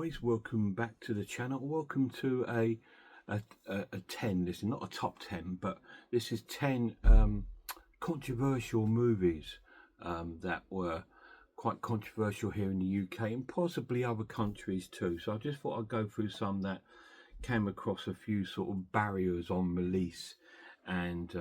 guys, welcome back to the channel. Welcome to a 10. This is not a top 10, but this is 10 controversial movies that were quite controversial here in the UK and possibly other countries too. So I just thought I'd go through some that came across a few sort of barriers on release, and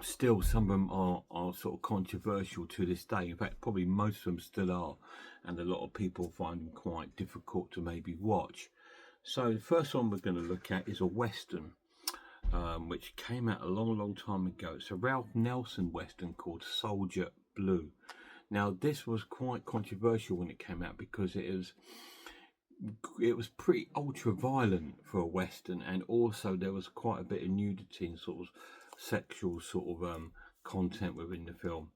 still some of them are sort of controversial to this day. In fact, probably most of them still are, and a lot of people find them quite difficult to maybe watch. So the first one we're going to look at is a Western, which came out a long time ago. It's a Ralph Nelson Western called Soldier Blue. Now this was quite controversial when it came out because it was pretty ultra violent for a Western, and also there was quite a bit of nudity and sort of sexual sort of content within the film.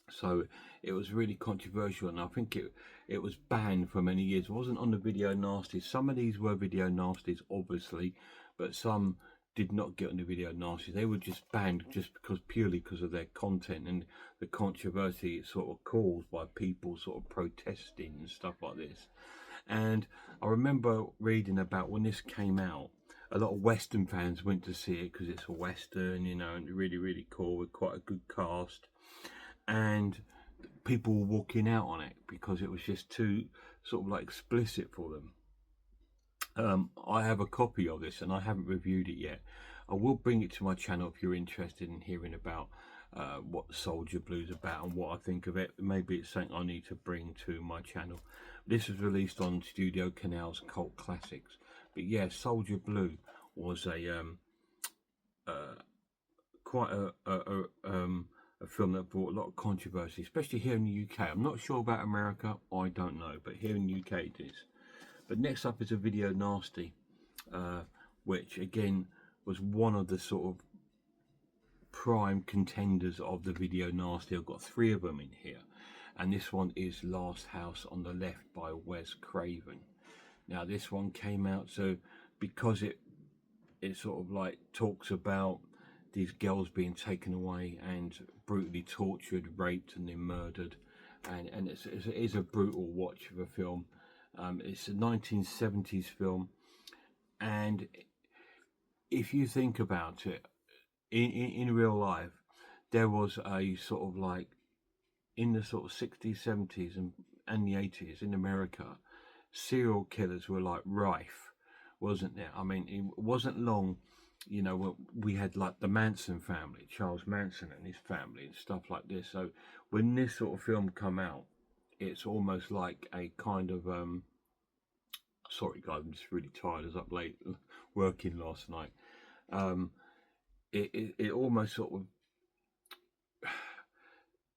So it was really controversial, and I think it was banned for many years. It wasn't on the video nasties. Some of these were video nasties, obviously, but some did not get on the video nasties. They were just banned just purely because of their content and the controversy it sort of caused by people sort of protesting and stuff like this. And I remember reading about when this came out, a lot of Western fans went to see it because it's a Western, you know, and really cool with quite a good cast. And people were walking out on it because it was just too sort of like explicit for them. I have a copy of this and I haven't reviewed it yet. I will bring it to my channel if you're interested in hearing about what Soldier Blue is about and what I think of it. Maybe it's something I need to bring to my channel. This was released on Studio Canal's Cult Classics. But yeah, Soldier Blue was a quite a film that brought a lot of controversy, especially here in the UK. I'm not sure about America, I don't know, but here in the UK it is. But next up is a video nasty, which again was one of the sort of prime contenders of the video nasty. I've got 3 of them in here, and this one is Last House on the Left by Wes Craven. Now this one came out, so because it sort of like talks about these girls being taken away and brutally tortured, raped and then murdered, and it is a brutal watch of a film. It's a 1970s film, and if you think about it, in real life, there was a sort of like, in the sort of 60s, 70s and the 80s in America, serial killers were like rife, wasn't there? I mean, it wasn't long, you know, we had like the Manson family, Charles Manson and his family and stuff like this. So when this sort of film come out, it's almost like a kind of sorry guys, I'm just really tired. I was up late working last night. It almost sort of,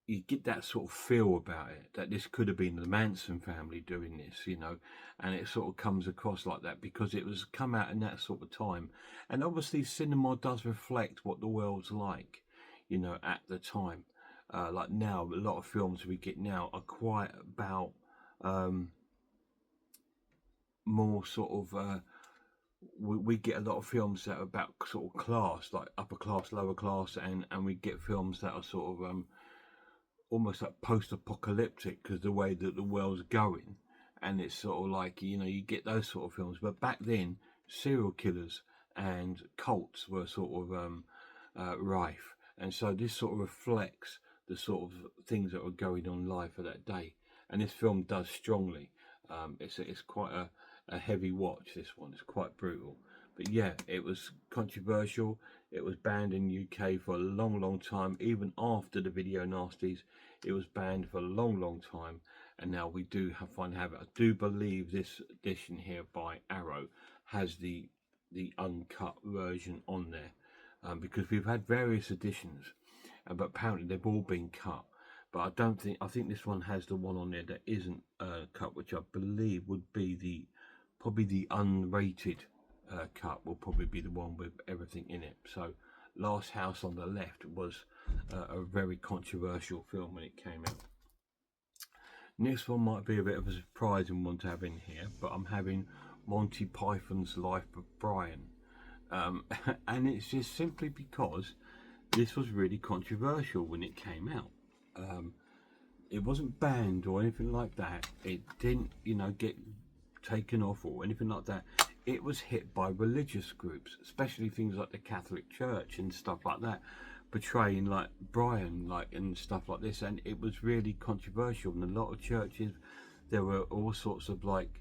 you get that sort of feel about it, that this could have been the Manson family doing this, you know, and it sort of comes across like that because it was come out in that sort of time. And obviously cinema does reflect what the world's like, you know, at the time. Like now, a lot of films we get now are quite about more sort of, we get a lot of films that are about sort of class, like upper class, lower class, and we get films that are sort of almost like post-apocalyptic because the way that the world's going, and it's sort of like, you know, you get those sort of films. But back then, serial killers and cults were sort of rife, and so this sort of reflects the sort of things that were going on in life at that day, and this film does strongly. It's quite a heavy watch, this one. It's quite brutal, but yeah, it was controversial. It was banned in UK for a long time. Even after the video nasties, it was banned for a long time, and now we do have it. I do believe this edition here by Arrow has the uncut version on there, because we've had various editions, but apparently they've all been cut. But I think this one has the one on there that isn't cut, which I believe would be probably the unrated cut, will probably be the one with everything in it. So Last House on the Left was a very controversial film when it came out. Next one might be a bit of a surprising one to have in here, but I'm having Monty Python's Life of Brian, and it's just simply because this was really controversial when it came out. it wasn't banned or anything like that. It didn't, you know, get taken off or anything like that. It was hit by religious groups, especially things like the Catholic Church and stuff like that, portraying like Brian, like, and stuff like this. And it was really controversial. And a lot of churches, there were all sorts of like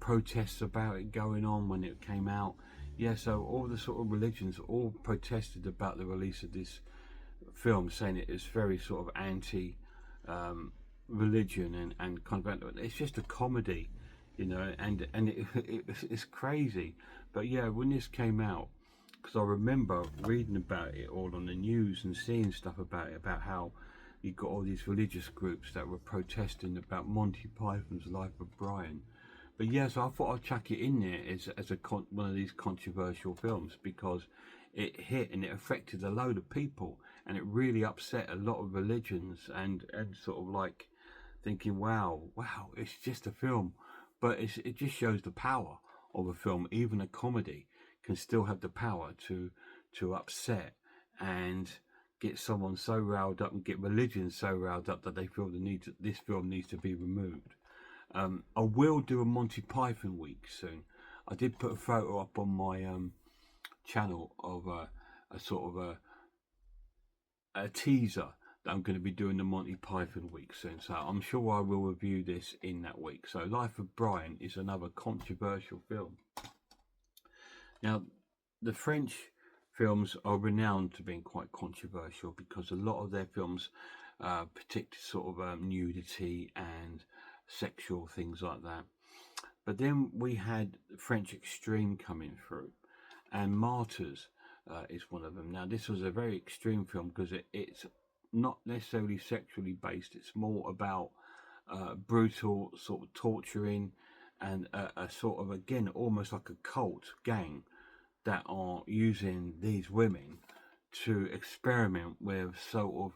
protests about it going on when it came out. Yeah, so all the sort of religions all protested about the release of this film, saying it is very sort of anti religion and kind of, it's just a comedy, you know, and it's crazy. But yeah, when this came out, because I remember reading about it all on the news and seeing stuff about it, about how you got all these religious groups that were protesting about Monty Python's Life of Brian. But yeah, so I thought I'd chuck it in there as one of these controversial films, because it hit and it affected a load of people, and it really upset a lot of religions, and sort of like thinking, wow, it's just a film. But it just shows the power of a film. Even a comedy can still have the power to upset and get someone so riled up, and get religions so riled up that they feel this film needs to be removed. I will do a Monty Python week soon. I did put a photo up on my channel of a sort of a teaser that I'm going to be doing the Monty Python week soon. So I'm sure I will review this in that week. So Life of Brian is another controversial film. Now, the French films are renowned to being quite controversial, because a lot of their films predict sort of nudity and sexual things like that. But then we had French Extreme coming through, and Martyrs is one of them. Now, this was a very extreme film, because it's not necessarily sexually based. It's more about brutal sort of torturing, and a sort of, again, almost like a cult gang that are using these women to experiment with sort of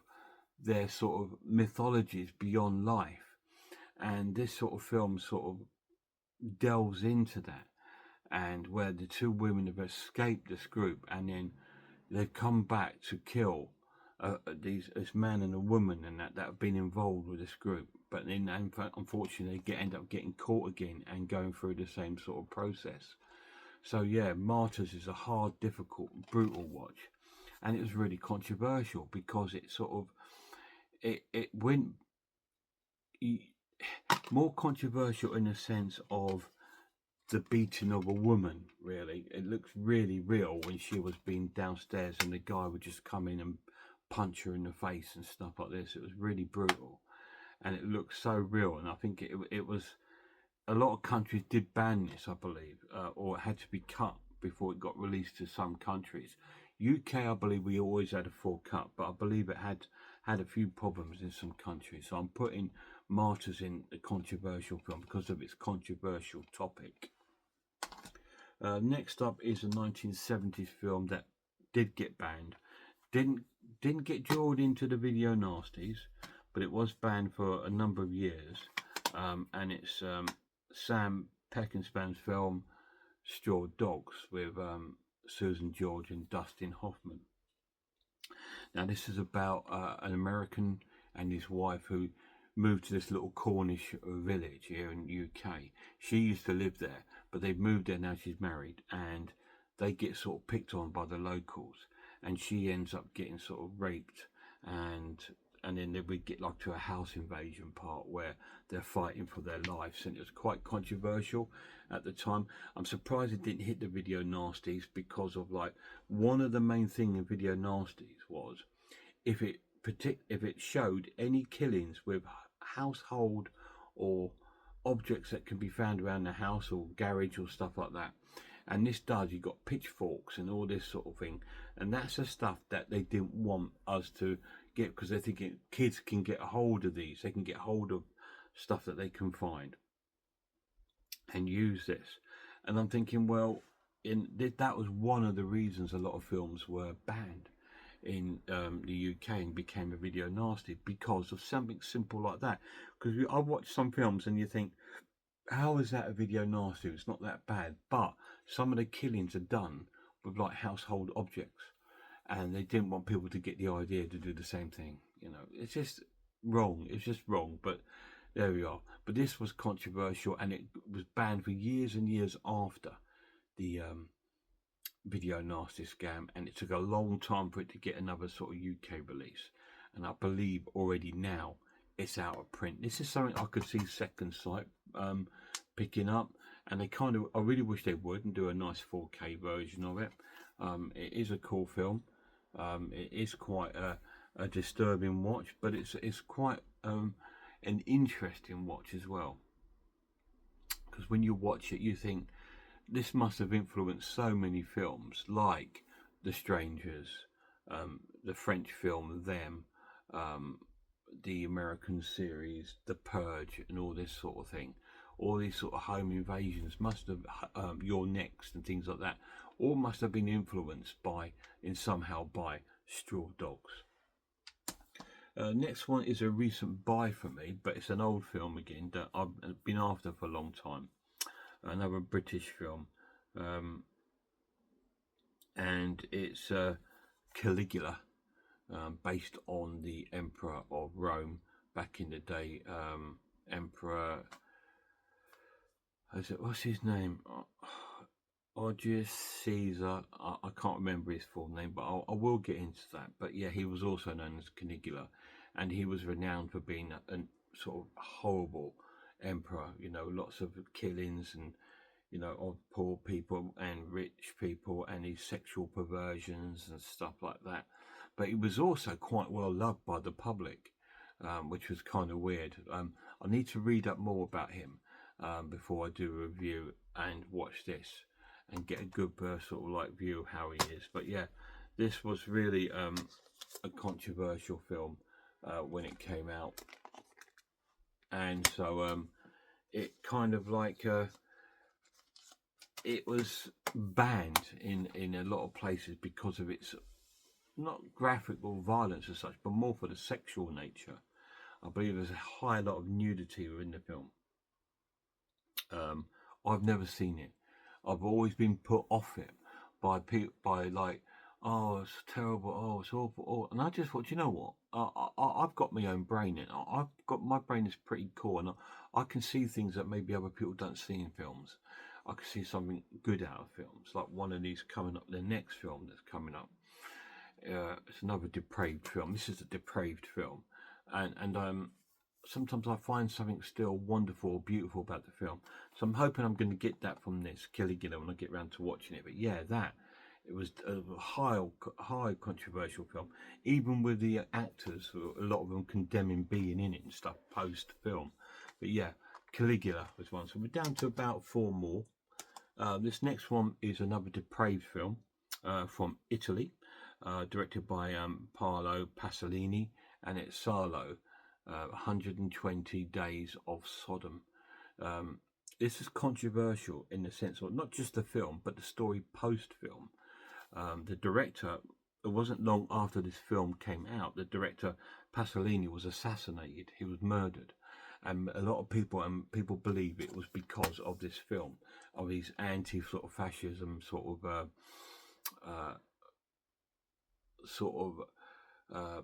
their sort of mythologies beyond life. And this sort of film sort of delves into that, and where the two women have escaped this group, and then they've come back to kill this man and a woman, and that have been involved with this group. But then, unfortunately, they end up getting caught again and going through the same sort of process. So yeah, Martyrs is a hard, difficult, brutal watch, and it was really controversial, because it sort of it went more controversial in the sense of the beating of a woman. Really, it looks really real when she was being downstairs and the guy would just come in and punch her in the face and stuff like this. It was really brutal, and it looked so real. And I think it was, a lot of countries did ban this, I believe, or it had to be cut before it got released to some countries. UK, I believe we always had a full cut, but I believe it had a few problems in some countries. So I'm putting Martyrs in the controversial film because of its controversial topic. Next up is a 1970s film that did get banned. Didn't get drawn into the video nasties, but it was banned for a number of years. And it's Sam Peckinpah's film Straw Dogs, with Susan George and Dustin Hoffman. Now, this is about an American and his wife who moved to this little Cornish village here in the UK. She used to live there, but they've moved there now. She's married, and they get sort of picked on by the locals, and she ends up getting sort of raped, and then we get like to a house invasion part where they're fighting for their lives, and it was quite controversial at the time. I'm surprised it didn't hit the video nasties, because of like, one of the main thing in video nasties was if it showed any killings with household or objects that can be found around the house or garage or stuff like that. And this does, you got pitchforks and all this sort of thing, and that's the stuff that they didn't want us to get, because they're thinking kids can get a hold of these, they can get hold of stuff that they can find and use this. And I'm thinking, well, that was one of the reasons a lot of films were banned in the UK and became a video nasty, because of something simple like that. Because I watch some films and you think, how is that a video nasty? It's not that bad. But some of the killings are done with like household objects, and they didn't want people to get the idea to do the same thing. You know, it's just, wrong. It's just wrong. But there we are. But this was controversial, and it was banned for years and years after the Video Nasty scam, and it took a long time for it to get another sort of UK release. And I believe already now it's out of print. This is something I could see Second Sight picking up, and they kind of, I really wish they would, and do a nice 4K version of it. It is a cool film. It is quite a disturbing watch, but it's quite an interesting watch as well, because when you watch it you think this must have influenced so many films like The Strangers, the French film Them, the American series The Purge, and all this sort of thing. All these sort of home invasions must have, You're Next and things like that, all must have been influenced by, in somehow, by Straw Dogs. Next one is a recent buy for me, but it's an old film again that I've been after for a long time. Another British film, and it's Caligula, based on the Emperor of Rome back in the day. Emperor, what's his name? Augustius Caesar. I can't remember his full name, but I will get into that. But yeah, he was also known as Caligula, and he was renowned for being a sort of horrible emperor. You know, lots of killings and, you know, of poor people and rich people, and his sexual perversions and stuff like that. But he was also quite well loved by the public, which was kind of weird. I need to read up more about him before I do a review and watch this and get a good sort of like view of how he is. But yeah, this was really a controversial film when it came out, and so it kind of like it was banned in a lot of places because of its not graphical violence as such, but more for the sexual nature. I believe there's a high lot of nudity within the film. I've never seen it. I've always been put off it by people, by like, oh, it's terrible, oh, it's awful, oh. And I just thought, you know what? I've got my own brain, and I've got, my brain is pretty cool, and I can see things that maybe other people don't see in films. I can see something good out of films, like one of these coming up, the next film that's coming up. It's another depraved film. This is a depraved film, and sometimes I find something still wonderful or beautiful about the film. So I'm hoping I'm going to get that from this Caligula when I get around to watching it. But yeah, it was a high controversial film, even with the actors, a lot of them condemning being in it and stuff post film. But yeah, Caligula was one. So we're down to about 4 more. This next one is another depraved film from Italy, directed by Paolo Pasolini, and it's Salo. 120 Days of Sodom. This is controversial in the sense of not just the film, but the story post-film. The director, it wasn't long after this film came out, the director Pasolini was assassinated. He was murdered. And a lot of people believe it was because of this film, of his anti sort of fascism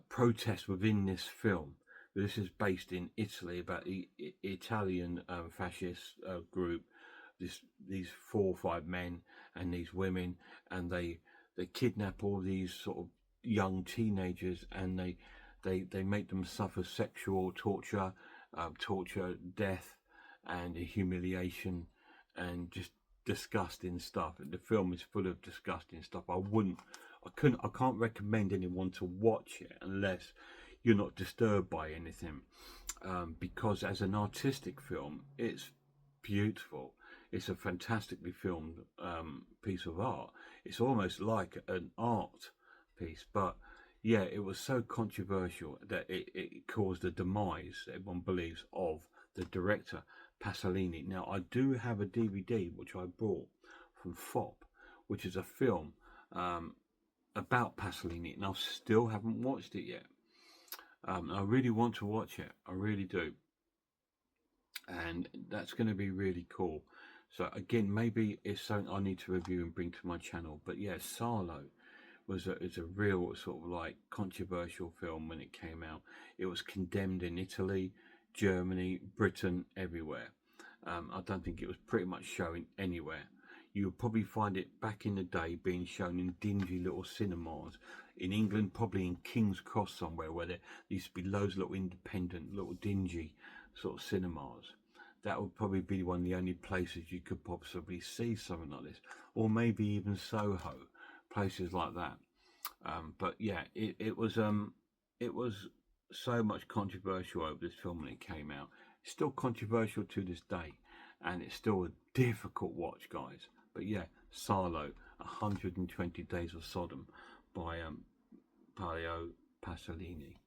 protest within this film. This is based in Italy about the Italian fascist group. These 4 or 5 men and these women, and they kidnap all these sort of young teenagers, and they make them suffer sexual torture, death, and humiliation, and just disgusting stuff. The film is full of disgusting stuff. I can't recommend anyone to watch it unless you're not disturbed by anything, because as an artistic film, it's beautiful. It's a fantastically filmed piece of art. It's almost like an art piece, but yeah, it was so controversial that it caused the demise, everyone believes, of the director Pasolini. Now, I do have a DVD which I bought from FOP, which is a film about Pasolini, and I still haven't watched it yet. I really want to watch it. I really do. And that's going to be really cool. So again, maybe it's something I need to review and bring to my channel. But yeah, Salo is a real sort of like controversial film when it came out. It was condemned in Italy, Germany, Britain, everywhere. I don't think it was pretty much showing anywhere. You would probably find it back in the day being shown in dingy little cinemas in England, probably in King's Cross somewhere, where there used to be loads of little independent, little dingy sort of cinemas. That would probably be one of the only places you could possibly see something like this, or maybe even Soho, places like that. But yeah, it was so much controversial over this film when it came out. It's still controversial to this day, and it's still a difficult watch, guys. But yeah, Salo, 120 Days of Sodom by Paolo Pasolini.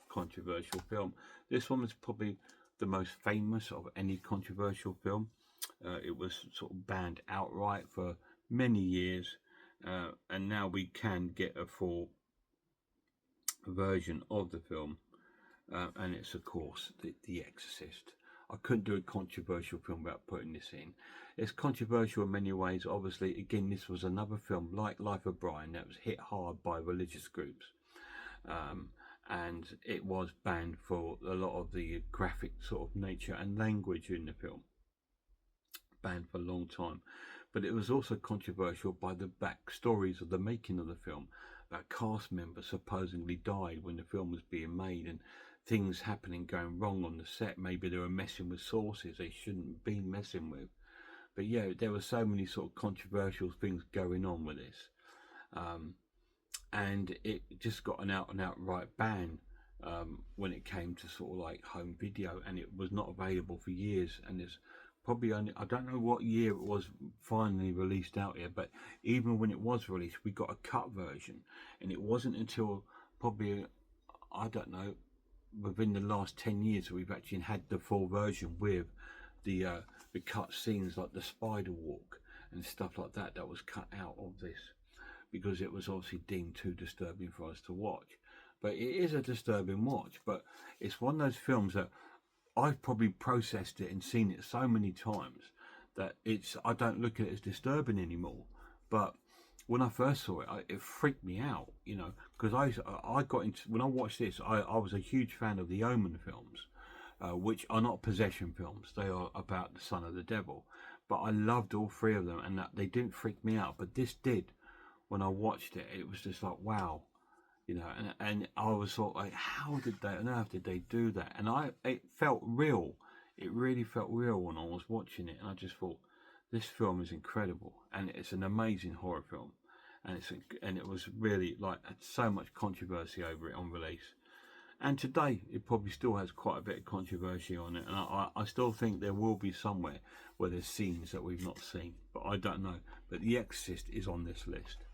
Controversial film. This one was probably the most famous of any controversial film. It was sort of banned outright for many years, and now we can get a full version of the film, and it's of course the Exorcist. I couldn't do a controversial film without putting this in. It's controversial in many ways. Obviously, again, this was another film like Life of Brian that was hit hard by religious groups, and it was banned for a lot of the graphic sort of nature and language in the film. Banned for a long time. But it was also controversial by the backstories of the making of the film. That cast members supposedly died when the film was being made, and things happening going wrong on the set. Maybe they were messing with sources they shouldn't be messing with. But yeah, there were so many sort of controversial things going on with this, and it just got an out and outright ban when it came to sort of like home video, and it was not available for years. And there's probably only, I don't know what year it was finally released out here, but even when it was released, we got a cut version, and it wasn't until probably, I don't know, within the last 10 years that we've actually had the full version with the cut scenes like the spider walk and stuff like that was cut out of this, because it was obviously deemed too disturbing for us to watch. But it is a disturbing watch, but it's one of those films that I've probably processed it and seen it so many times that I don't look at it as disturbing anymore. But when I first saw it, it freaked me out, because I got into, when I watched this, I was a huge fan of the Omen films, which are not possession films. They are about the son of the devil. But I loved all three of them, and that they didn't freak me out. But this did. When I watched it, it was just like, wow, and I was sort of like, how did they, on earth did they do that? And it felt real. It really felt real when I was watching it, and I just thought, this film is incredible, and it's an amazing horror film, and it was really like had so much controversy over it on release. And today, it probably still has quite a bit of controversy on it, and I still think there will be somewhere where there's scenes that we've not seen, but I don't know. But The Exorcist is on this list.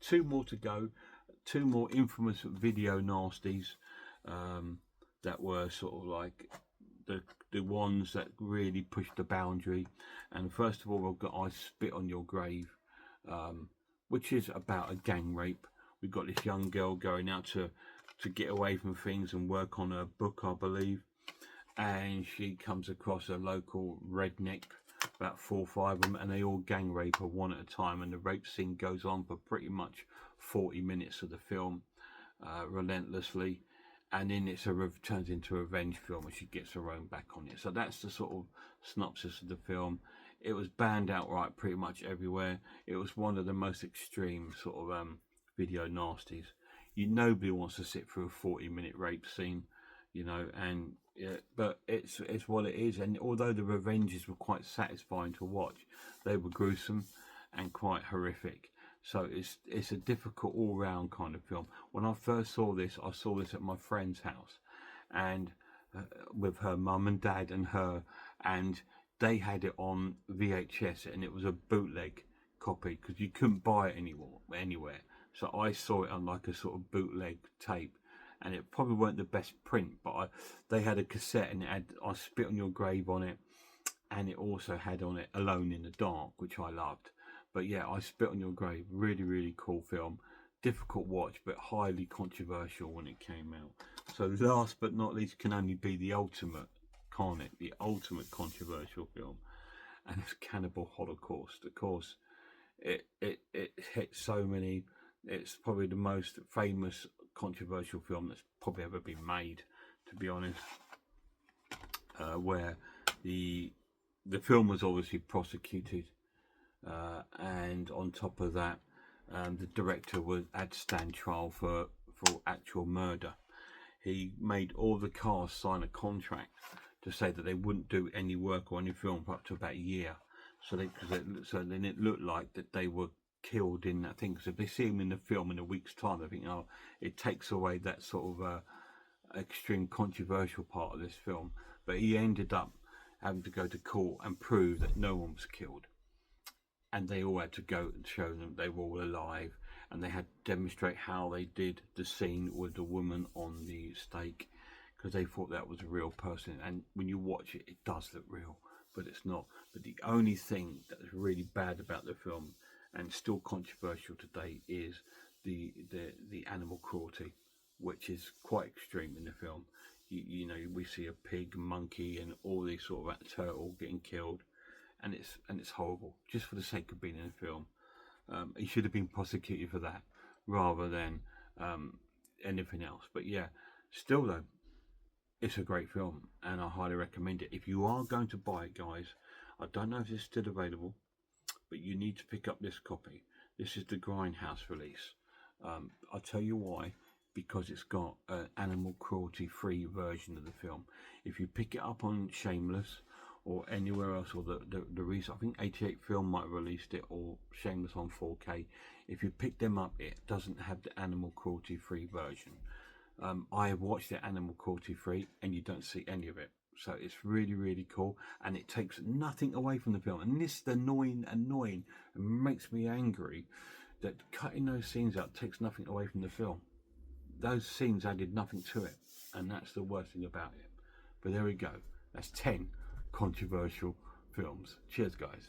2 more to go. 2 more infamous video nasties that were sort of like the ones that really pushed the boundary. And first of all, we've got I Spit on Your Grave, which is about a gang rape. We've got this young girl going out to get away from things and work on her book, I believe, and she comes across a local redneck, about 4 or 5 of them, and they all gang rape her one at a time, and the rape scene goes on for pretty much 40 minutes of the film, relentlessly, and then turns into a revenge film, and she gets her own back on it. So that's the sort of synopsis of the film. It was banned outright pretty much everywhere. It was one of the most extreme sort of video nasties. Nobody wants to sit through a 40-minute rape scene, and yeah, but it's what it is. And although the revenges were quite satisfying to watch, they were gruesome and quite horrific. So it's a difficult all-round kind of film. When I first saw this, I saw this at my friend's house, and with her mum and dad and her, and they had it on VHS, and it was a bootleg copy because you couldn't buy it anywhere. So I saw it on like a sort of bootleg tape, and it probably weren't the best print, but they had a cassette, and it had I Spit on Your Grave on it, and it also had on it Alone in the Dark, which I loved. But yeah, I Spit on Your Grave, really, really cool film. Difficult watch, but highly controversial when it came out. So last but not least can only be the ultimate, can't it? The ultimate controversial film, and it's Cannibal Holocaust. Of course, it hit so many It's probably the most famous controversial film that's probably ever been made, to be honest. Where the film was obviously prosecuted, and on top of that, the director had to stand trial for actual murder. He made all the cast sign a contract to say that they wouldn't do any work or any film for up to about a year, so then it looked like that they were killed in that thing. Because if they see him in the film in a week's time, they think, oh, it takes away that sort of extreme controversial part of this film. But he ended up having to go to court and prove that no one was killed, and they all had to go and show them they were all alive, and they had to demonstrate how they did the scene with the woman on the stake, because they thought that was a real person. And when you watch it, it does look real, but it's not. But the only thing that's really bad about the film, and still controversial today, is the animal cruelty, which is quite extreme in the film. You know, we see a pig, monkey, and all these sort of turtle getting killed, and it's horrible just for the sake of being in a film. He should have been prosecuted for that rather than anything else. But yeah, still though, it's a great film, and I highly recommend it. If you are going to buy it, guys, I don't know if it's still available, but you need to pick up this copy. This is the Grindhouse release. I'll tell you why. Because it's got an animal cruelty free version of the film. If you pick it up on Shameless or anywhere else, or the recent, I think 88 Film might have released it, or Shameless on 4K, if you pick them up, it doesn't have the animal cruelty free version. I have watched the animal cruelty free, and you don't see any of it. So it's really, really cool, and it takes nothing away from the film. And this is annoying, and makes me angry that cutting those scenes out takes nothing away from the film. Those scenes added nothing to it, and that's the worst thing about it. But there we go. That's 10 controversial films. Cheers, guys.